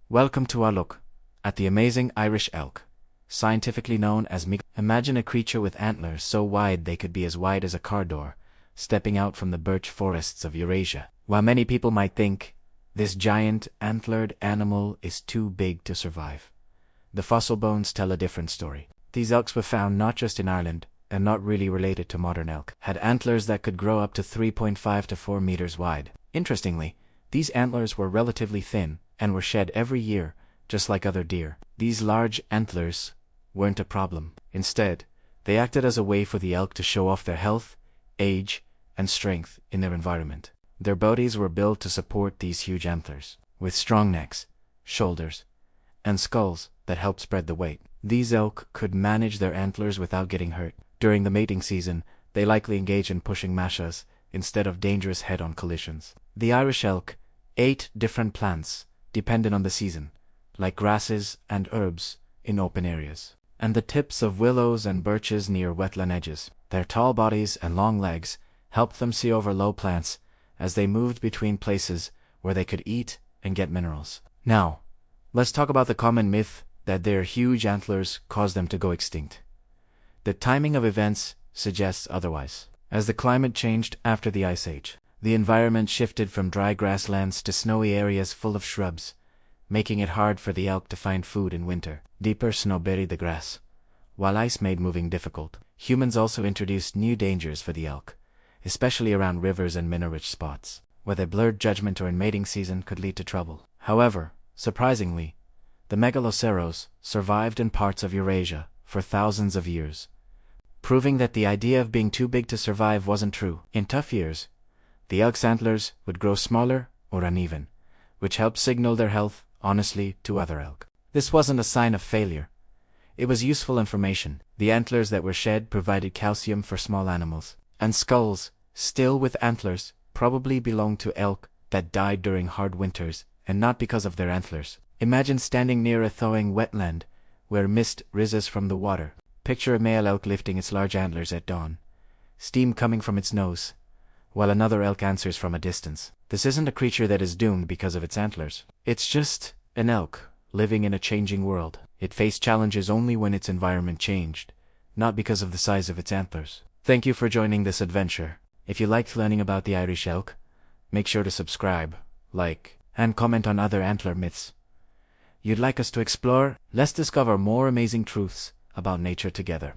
Welcome to our look at the amazing Irish elk, scientifically known as Megaloceros. Imagine a creature with antlers so wide they could be as wide as a car door, stepping out from the birch forests of Eurasia. While many people might think this giant antlered animal is too big to survive, the fossil bones tell a different story. These elks were found not just in Ireland, and not really related to modern elk, had antlers that could grow up to 3.5 to 4 meters wide. Interestingly, these antlers were relatively thin and were shed every year, just like other deer. These large antlers weren't a problem. Instead, they acted as a way for the elk to show off their health, age, and strength in their environment. Their bodies were built to support these huge antlers, with strong necks, shoulders, and skulls that helped spread the weight. These elk could manage their antlers without getting hurt. During the mating season, they likely engage in pushing mashas instead of dangerous head-on collisions. The Irish elk ate different plants dependent on the season, like grasses and herbs in open areas, and the tips of willows and birches near wetland edges. Their tall bodies and long legs helped them see over low plants as they moved between places where they could eat and get minerals. Now, let's talk about the common myth that their huge antlers caused them to go extinct. The timing of events suggests otherwise. As the climate changed after the Ice Age, the environment shifted from dry grasslands to snowy areas full of shrubs, making it hard for the elk to find food in winter. Deeper snow buried the grass, while ice made moving difficult. Humans also introduced new dangers for the elk, especially around rivers and mineral-rich spots, where their blurred judgment or in mating season could lead to trouble. However, surprisingly, the Megaloceros survived in parts of Eurasia for thousands of years, proving that the idea of being too big to survive wasn't true. In tough years, the elk's antlers would grow smaller or uneven, which helped signal their health honestly to other elk. This wasn't a sign of failure. It was useful information. The antlers that were shed provided calcium for small animals, and skulls, still with antlers, probably belonged to elk that died during hard winters and not because of their antlers. Imagine standing near a thawing wetland where mist rises from the water. Picture a male elk lifting its large antlers at dawn, steam coming from its nose, while another elk answers from a distance. This isn't a creature that is doomed because of its antlers. It's just an elk living in a changing world. It faced challenges only when its environment changed, not because of the size of its antlers. Thank you for joining this adventure. If you liked learning about the Irish elk, make sure to subscribe, like, and comment on other antler myths you'd like us to explore. Let's discover more amazing truths about nature together.